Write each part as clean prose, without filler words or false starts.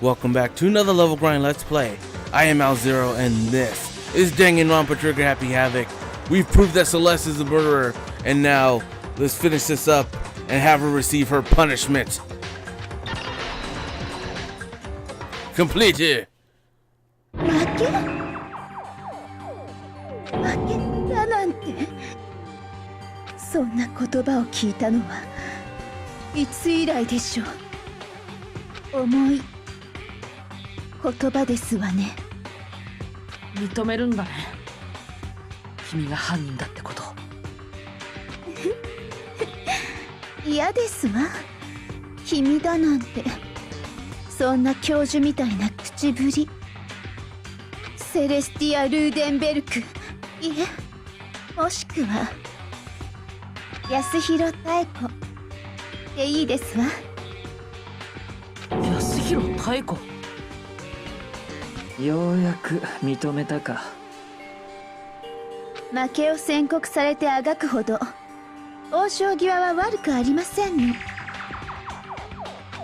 Welcome back to another level grind Let's Play. I am Al0 and this is Danganronpa Trigger Happy Havoc. We've proved that Celeste is the murderer, and now let's finish this up and have her receive her punishment. Completed. 負けたなんてそんな言葉を聞いたのはいつ以来でしょう。重い言葉ですわね。認めるんだね。君が犯人だってこと。嫌ですわ。君だなんてそんな教授みたいな口ぶり。セレスティア・ルーデンベルク、いえ、もしくは安弘妙子でいいですわ。安弘妙子。ようやく認めたか。負けを宣告されてあがくほど王将際は悪くありませんね。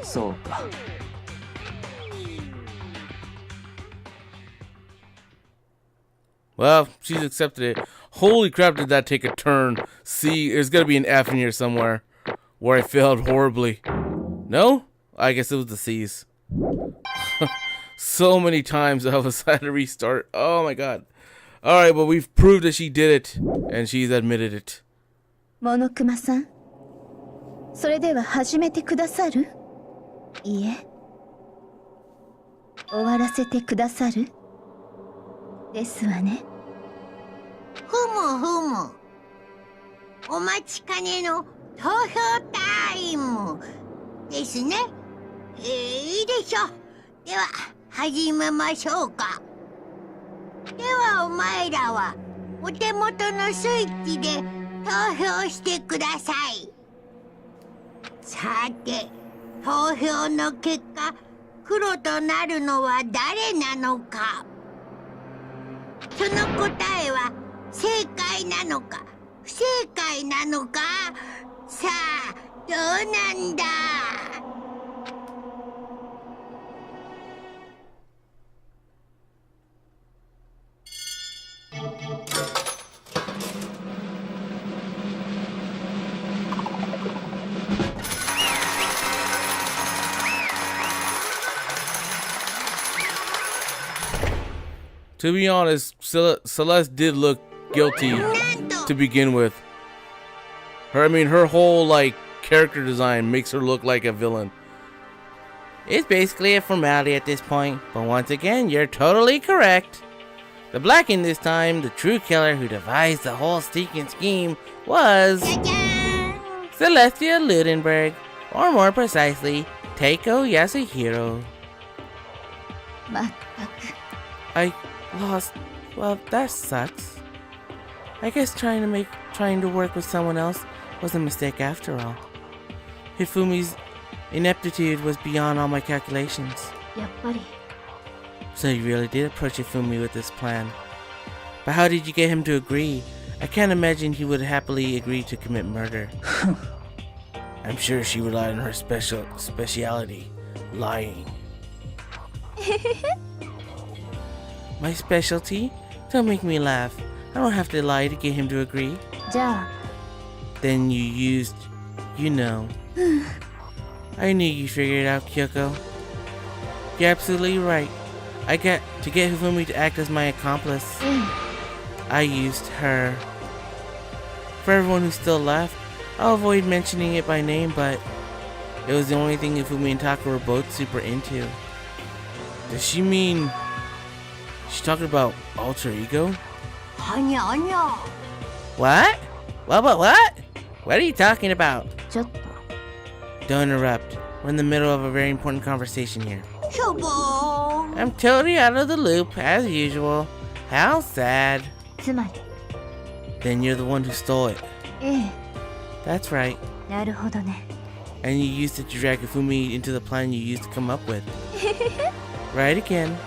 そうか。Well, she's accepted it. Holy crap, did that take a turn? See, there's gotta be an F in here somewhere where I failed horribly. No? I guess it was the C's. So many times I was had to restart. Oh my god. Alright, but we've proved that she did it, and she's admitted it. モノクマさん、それでは始めてくださる？いえ、終わらせてくださる？ですわね。ふむふむ。お待ちかねの投票タイムですね。いいでしょう。では始めましょうか。ではお前らはお手元のスイッチで投票してください。さて、投票の結果、黒となるのは誰なのか。その答えは正解なのか不正解なのか。さあ、どうなんだ。To be honest, Celeste did look guilty to begin with. Her whole like character design makes her look like a villain. It's basically a formality at this point, but once again, you're totally correct. The blacking this time, the true killer who devised the whole sneaking scheme was Celestia Ludenberg, or more precisely, Teiko Yasuhiro. まったく。 I lost. Well, that sucks. I guess trying to work with someone else was a mistake after all. Hifumi's ineptitude was beyond all my calculations. やっぱり。 So you really did approach Hifumi with this plan. But how did you get him to agree? I can't imagine he would happily agree to commit murder. I'm sure she relied on her speciality, lying. My specialty? Don't make me laugh. I don't have to lie to get him to agree. じゃあ。 Then you used, you know. I knew you figured it out, Kyoko. You're absolutely right. To get Hifumi to act as my accomplice. I used her. For everyone who's still left, I'll avoid mentioning it by name, but it was the only thing Hifumi and Taka were both super into. Does she mean she's talking about alter ego? What? What? What are you talking about? ちょっと。 Don't interrupt. We're in the middle of a very important conversation here. しょぼー。 I'm totally out of the loop, as usual. How sad. つまり。 Then you're the one who stole it. ええ。 That's right. なるほどね。 And you used it to drag Hifumi into the plan you used to come up with. Right again.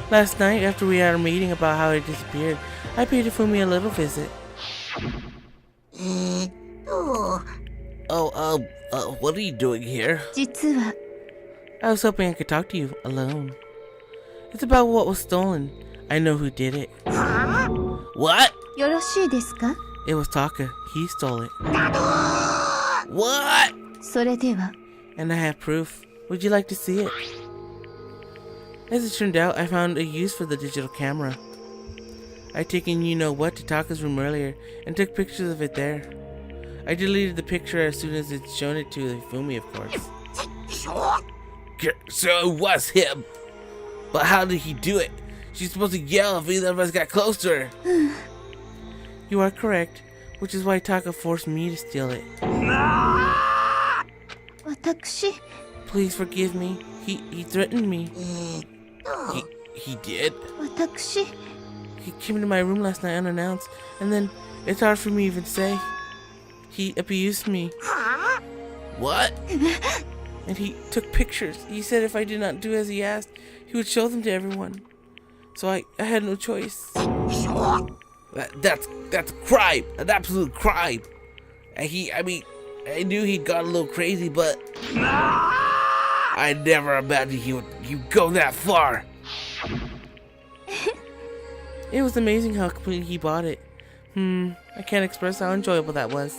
Last night, after we had our meeting about how it disappeared, I paid Hifumi a little visit. What are you doing here? 実は。I was hoping I could talk to you alone. It's about what was stolen. I know who did it. What? よろしいですか? It was Taka. He stole it. What? それでは And I have proof. Would you like to see it? As it turned out, I found a use for the digital camera. I'd taken you-know-what to Taka's room earlier and took pictures of it there. I deleted the picture as soon as I'd shown it to Hifumi, of course. So it was him. But how did he do it? She's supposed to yell if either of us got close to her. You are correct, which is why Taka forced me to steal it. 私 Please forgive me. He threatened me. He did? 私 He came into my room last night unannounced, and then it's hard for me to even say. He abused me. What? And he took pictures. He said if I did not do as he asked, he would show them to everyone. So I had no choice. That's a crime, an absolute crime. And I knew he'd gone a little crazy, but I never imagined he'd go that far. It was amazing how completely he bought it. I can't express how enjoyable that was.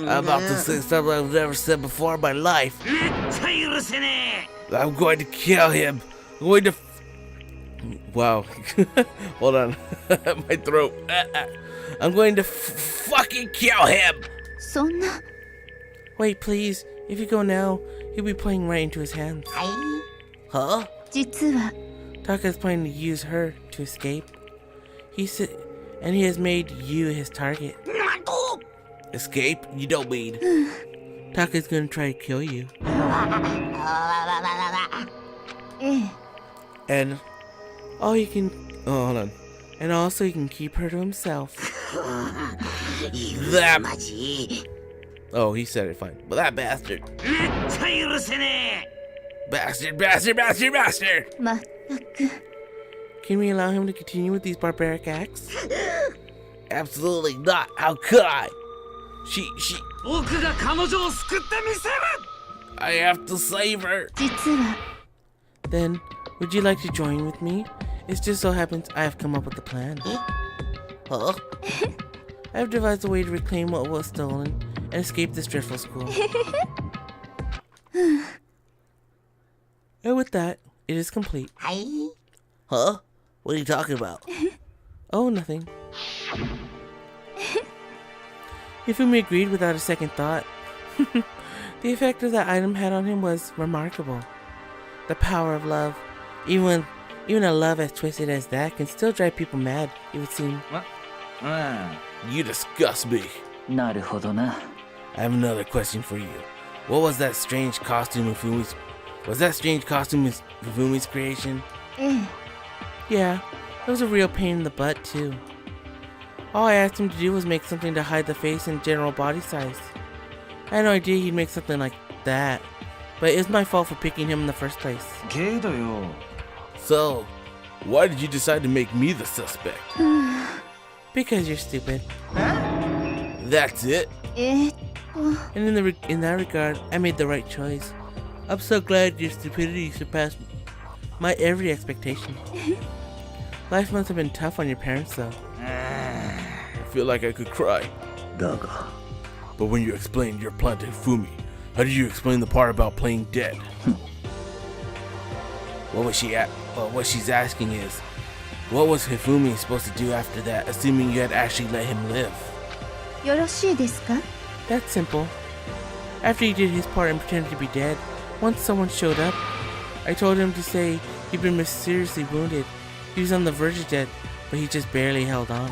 I'm about to say something I've never said before in my life. I'm going to kill him. I'm going to... Wow. Hold on. My throat. I'm going to fucking kill him. そんな Wait, please. If you go now, he'll be playing right into his hands. Huh? 実は Taka is planning to use her to escape. And he has made you his target. Escape? You don't mean. Taka's gonna try to kill you. ええ And all you can... Oh, hold on. And also he can keep her to himself. That... Oh, he said it fine. But that bastard. Bastard, bastard, bastard, bastard! まったく Can we allow him to continue with these barbaric acts? Absolutely not. How could I? She... I have to save her. 実は Then, would you like to join with me? It just so happens I have come up with a plan. Huh? I have devised a way to reclaim what was stolen and escape this dreadful school. And with that, it is complete. Huh? What are you talking about? Oh, nothing. Hifumi agreed without a second thought. The effect of that item had on him was remarkable. The power of love. Even a love as twisted as that can still drive people mad, it would seem. You disgust me. なるほどな。 I have another question for you. What was that strange costume Hifumi's... Was that strange costume Hifumi's creation? ええ Yeah, it was a real pain in the butt too. All I asked him to do was make something to hide the face and general body size. I had no idea he'd make something like that. But it was my fault for picking him in the first place. けどよ。 So, why did you decide to make me the suspect? Because you're stupid. That's it? えーっと And in that regard, I made the right choice. I'm so glad your stupidity surpassed my every expectation. Life must have been tough on your parents, though. I feel like I could cry. だが But when you explained your plan to Hifumi, how did you explain the part about playing dead? What she's asking is, what was Hifumi supposed to do after that, assuming you had actually let him live? よろしいですか That's simple. After he did his part and pretended to be dead, once someone showed up, I told him to say he'd been mysteriously wounded. He was on the verge of death, but he just barely held on.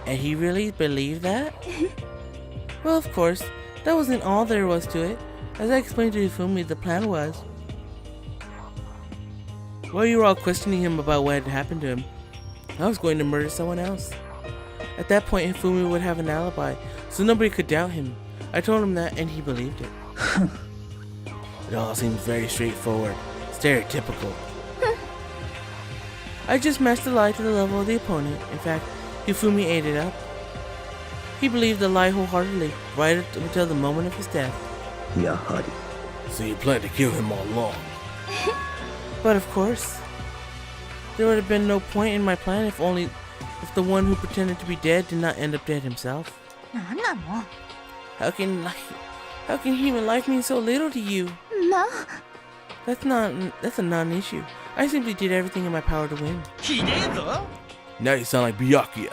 And he really believed that? Well, of course, that wasn't all there was to it. As I explained to Hifumi, the plan was... While you were all questioning him about what had happened to him, I was going to murder someone else. At that point, Hifumi would have an alibi, so nobody could doubt him. I told him that, and he believed it. It all seems very straightforward, stereotypical. I just matched the lie to the level of the opponent. In fact, Hifumi ate it up. He believed the lie wholeheartedly, right up until the moment of his death. やはり So you plan to kill him all along. But of course, there would have been no point in my plan if the one who pretended to be dead did not end up dead himself. なんなの How can human life mean so little to you? まあ That's a non-issue. I simply did everything in my power to win. Now you sound like Byakuya.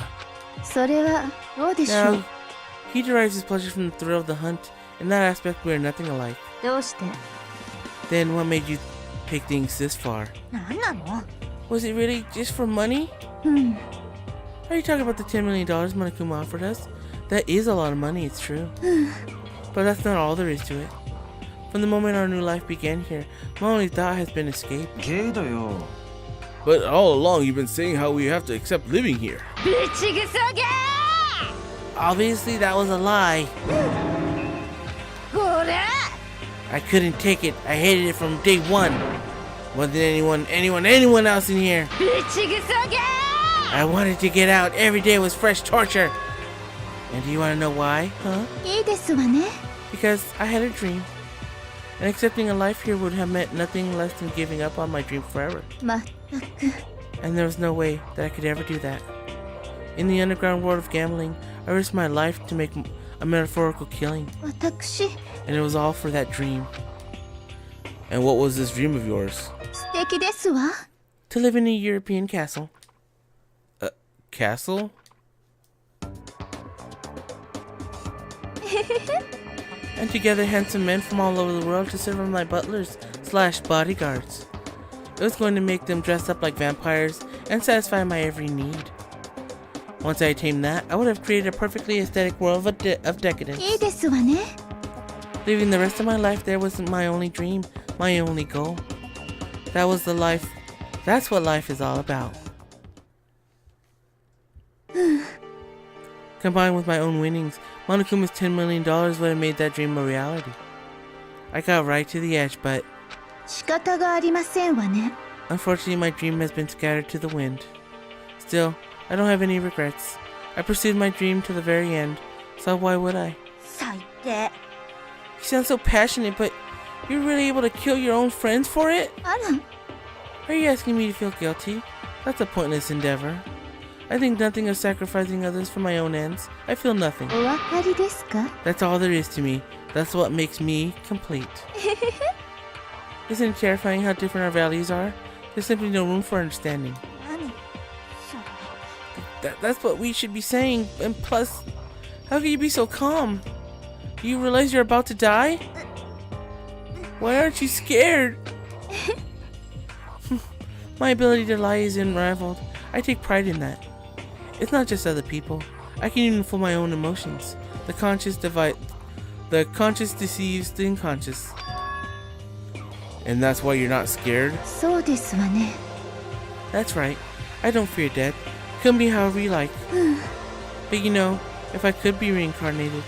それはどうでしょ Now, う he derives his pleasure from the thrill of the hunt. In that aspect, we are nothing alike. どうして Then what made you take things this far? なんなの Was it really just for money? うん Are you talking about the $10 million Monokuma offered us? That is a lot of money, it's true. But that's not all there is to it. From the moment our new life began here, my only thought has been escape. けどよ But all along you've been saying how we have to accept living here. ぶちぐそげ Obviously, that was a lie. ーこら I couldn't take it. I hated it from day one. More than anyone else in here. ぶちぐそげ I wanted to get out. Every day was fresh torture. And do you want to know why? Huh? いいですわね Because I had a dream. And accepting a life here would have meant nothing less than giving up on my dream forever. まったく And there was no way that I could ever do that. In the underground world of gambling, I risked my life to make a metaphorical killing. 私 And it was all for that dream. And what was this dream of yours? 素敵ですわ To live in a European castle. Castle? And together handsome men from all over the world to serve as my butlers / bodyguards. It was going to make them dress up like vampires and satisfy my every need. Once I attained that, I would have created a perfectly aesthetic world of decadence. いいですわね Living the rest of my life there wasn't my only dream, my only goal. That's what life is all about. Combined with my own winnings, Monokuma's $10 million would have made that dream a reality. I got right to the edge, but 仕方がありませんわね unfortunately my dream has been scattered to the wind. Still, I don't have any regrets. I pursued my dream to the very end, so why would I? 最低 You sound so passionate, but you're really able to kill your own friends for it? あら Are you asking me to feel guilty? That's a pointless endeavor. I think nothing of sacrificing others for my own ends. I feel nothing. お分かりですか That's all there is to me. That's what makes me complete. Isn't it terrifying how different our values are? There's simply no room for understanding. 何それ That's what we should be saying. And plus, how can you be so calm? Do you realize you're about to die? Why aren't you scared? My ability to lie is unrivaled. I take pride in that. It's not just other people. I can even fool my own emotions. The conscious deceives the unconscious. And that's why you're not scared? そうですわね That's right. I don't fear death. Kill me however you like. But you know, if I could be reincarnated,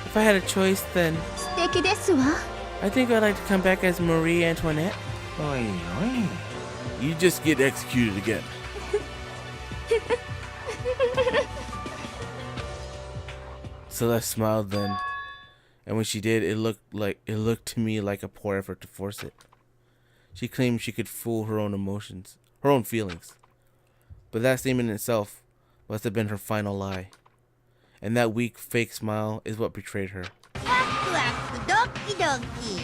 if I had a choice, then 素敵ですわ I think I'd like to come back as Marie Antoinette. おいおい You just get executed again. Celeste smiled then, and when she did, it looked to me like a poor effort to force it. She claimed she could fool her own emotions, her own feelings. But that statement in itself must have been her final lie. And that weak, fake smile is what betrayed her. ワクワクドキドキ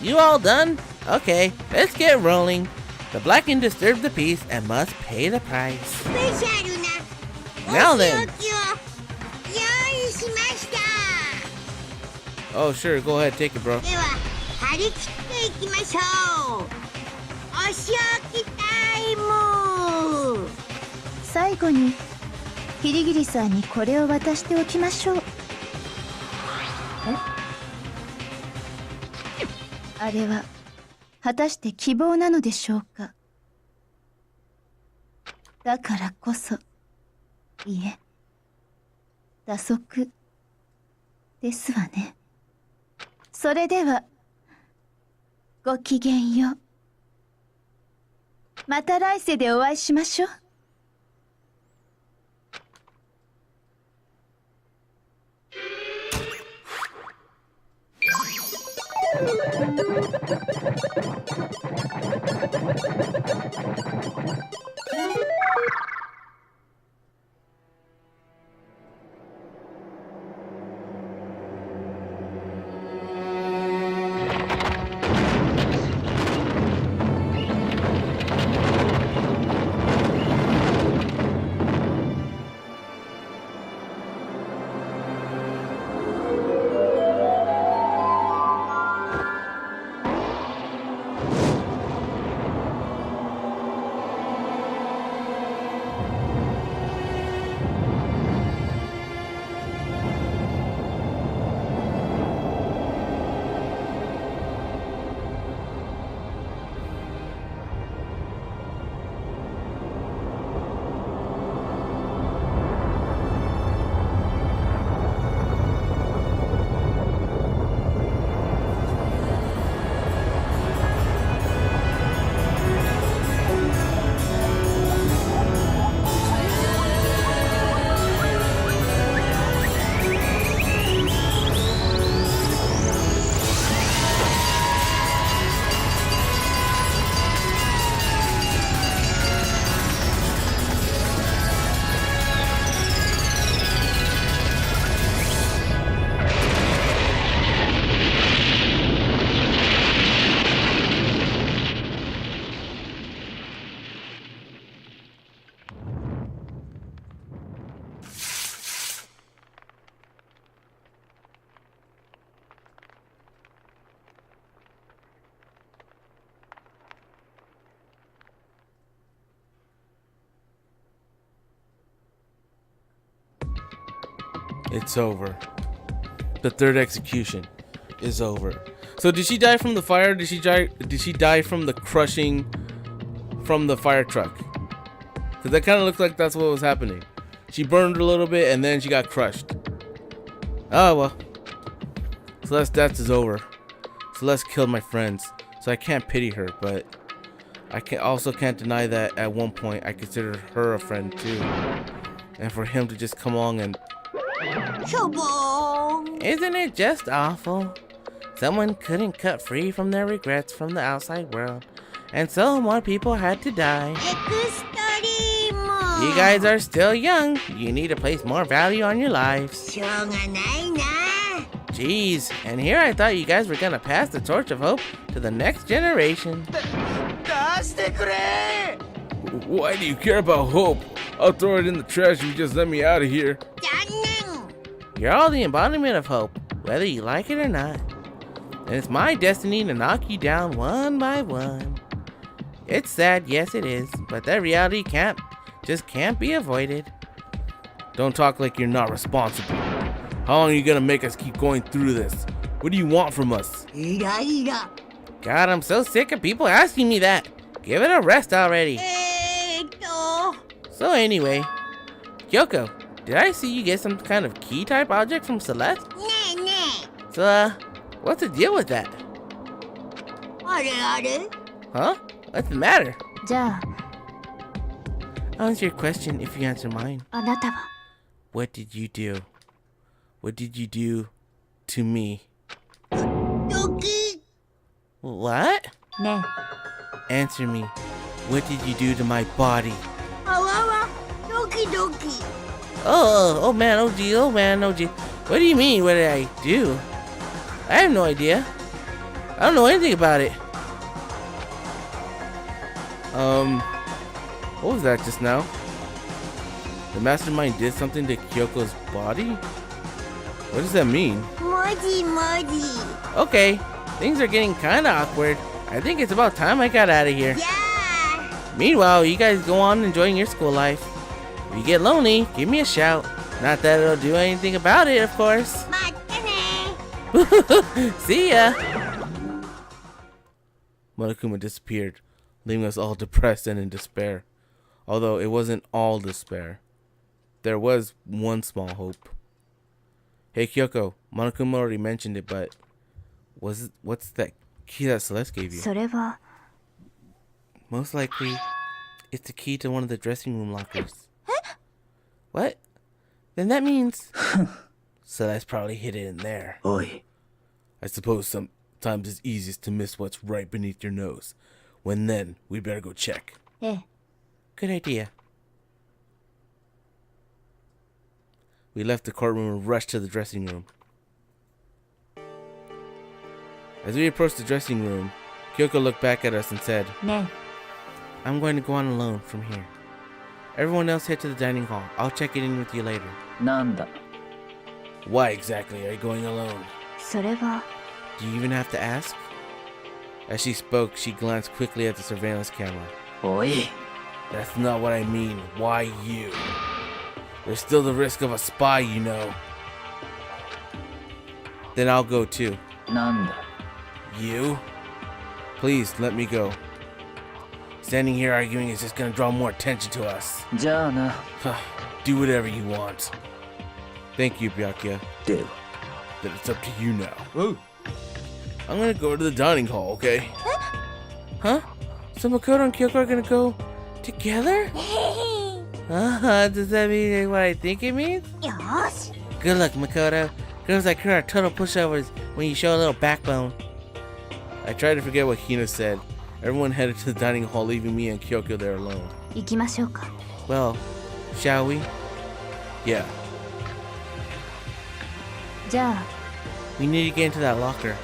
You all done? Okay, let's get rolling. The Blackened disturbed the peace and must pay the price. スペシャルな Now お仕 then. 置きを用意しました Oh, sure, go ahead, take it, bro. では張り切っていきましょうお仕置きタイム最後にキリギリさんにこれを渡しておきましょうあれは果たして希望なのでしょうかだからこそいえ打足ですわねそれではごきげんようまた来世でお会いしましょう It's over. The third execution is over. So did she die from the fire? Did she die from the crushing from the fire truck? Because that kind of looks like that's what was happening. She burned a little bit and then she got crushed. Oh well. Celeste's death is over. Celeste killed my friends, so I can't pity her, but I can't deny that at one point I considered her a friend too. And for him to just come along and... Isn't it just awful? Someone couldn't cut free from their regrets from the outside world, and so more people had to die. You guys are still young. You need to place more value on your lives. Jeez, and here I thought you guys were gonna pass the torch of hope to the next generation. Why do you care about hope? I'll throw it in the trash if you just let me out of here. You're all the embodiment of hope, whether you like it or not. And it's my destiny to knock you down one by one. It's sad, yes it is, but that reality can't be avoided. Don't talk like you're not responsible. How long are you gonna make us keep going through this? What do you want from us? God, I'm so sick of people asking me that. Give it a rest already. So anyway, Kyoko, did I see you get some kind of key type object from Celeste? So, what's the deal with that? Huh? What's the matter? じゃ I'll answer your question if you answer mine. あ、あなたは What did you do? What did you do to me? What? ね Answer me. What did you do to my body? Oh man, OG. What do you mean, what did I do? I have no idea. I don't know anything about it. What was that just now? The mastermind did something to Kyoko's body? What does that mean? Okay, things are getting kinda awkward. I think it's about time I got out of here. Meanwhile, you guys go on enjoying your school life. If you get lonely, give me a shout. Not that it'll do anything about it, of course. See ya! Monokuma disappeared, leaving us all depressed and in despair. Although it wasn't all despair. There was one small hope. Hey Kyoko, Monokuma already mentioned it, but what's that key that Celeste gave you? それは Most likely, it's the key to one of the dressing room lockers. What? Then that means Celeste probably hid it in there. Oi. I suppose Sometimes it's easiest to miss what's right beneath your nose. When then, we better go check. ええ Good idea. We left the courtroom and rushed to the dressing room. As we approached the dressing room, Kyoko looked back at us and said, ね I'm going to go on alone from here. Everyone else head to the dining hall. I'll check it in with you later. なんだ Why exactly are you going alone? えそれは Do you even have to ask? As she spoke, she glanced quickly at the surveillance camera. おい That's not what I mean. Why you? There's still the risk of a spy, you know. Then I'll go too. なんだ You? Please, let me go. Standing here arguing is just gonna draw more attention to us. じゃあな Do whatever you want. Thank you, Byakuya. では Then it's up to you now. Ooh. I'm gonna go to the dining hall, okay? Huh? So Makoto and Kyoko are gonna go together? Does that mean what I think it means? よーし Good luck, Makoto. Girls like her are total pushovers when you show a little backbone. I tried to forget what Hina said. Everyone headed to the dining hall, leaving me and Kyoko there alone. 行きましょうか Well, shall we? Yeah. じゃあ We need to get into that locker.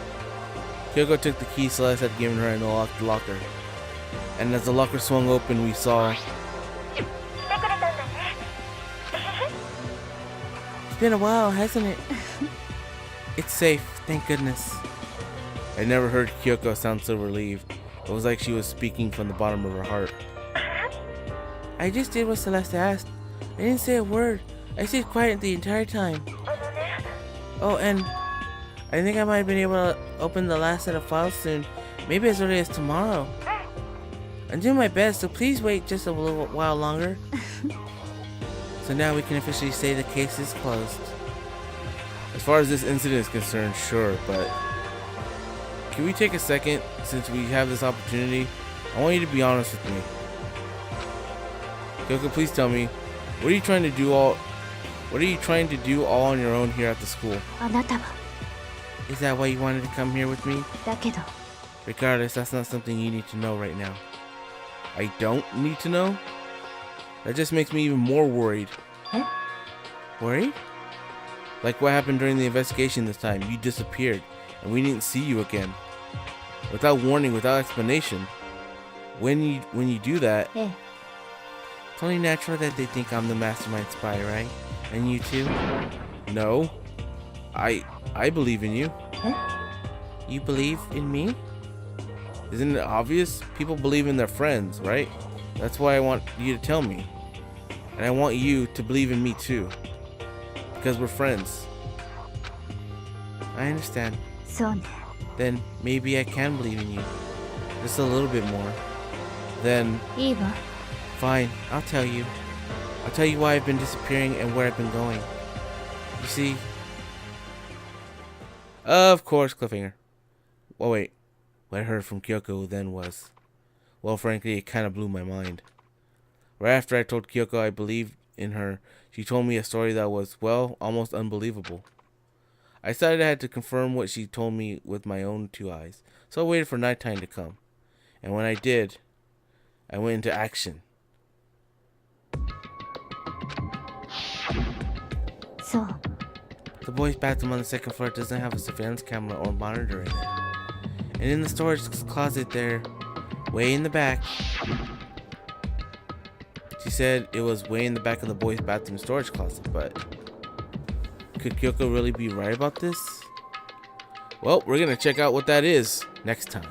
Kyoko took the key Celeste had given her and unlocked the locker. And as the locker swung open, we saw... It's been a while, hasn't it? It's safe, thank goodness. I never heard Kyoko sound so relieved. It was like she was speaking from the bottom of her heart. I just did what Celeste asked. I didn't say a word. I stayed quiet the entire time. Oh, and I think I might have been able to open the last set of files soon. Maybe as early as tomorrow. I'm doing my best, so please wait just a little while longer. So now we can officially say the case is closed. As far as this incident is concerned, sure, but... Can we take a second, since we have this opportunity? I want you to be honest with me. Kyoko, please tell me, what are you trying to do all on your own here at the school? あなたは Is that why you wanted to come here with me? だけど Regardless, that's not something you need to know right now. I don't need to know? That just makes me even more worried. Eh? Worried? Like what happened during the investigation this time. You disappeared, and we didn't see you again. Without warning, without explanation. When you do that, ええ It's only natural that they think I'm the mastermind spy, right? And you too? no. I believe in you. You believe in me? Isn't it obvious? People believe in their friends, right? That's why I want you to tell me. And I want you to believe in me too. Because we're friends. I understand. そうね Then maybe I can believe in you. Just a little bit more. Then, いいわ Fine, I'll tell you. I'll tell you why I've been disappearing and where I've been going. You see... of course, cliffhanger. Oh wait. What I heard from Kyoko then was... Well, frankly, it kind of blew my mind. Right after I told Kyoko I believed in her, she told me a story that was, well, almost unbelievable. I decided I had to confirm what she told me with my own two eyes, so I waited for nighttime to come. And when I did, I went into action. そう The boys' bathroom on the second floor doesn't have a surveillance camera or monitor in it. And in the storage closet there, way in the back, She said it was way in the back of the boys' bathroom storage closet, but could Kyoko really be right about this? Well, we're gonna check out what that is next time.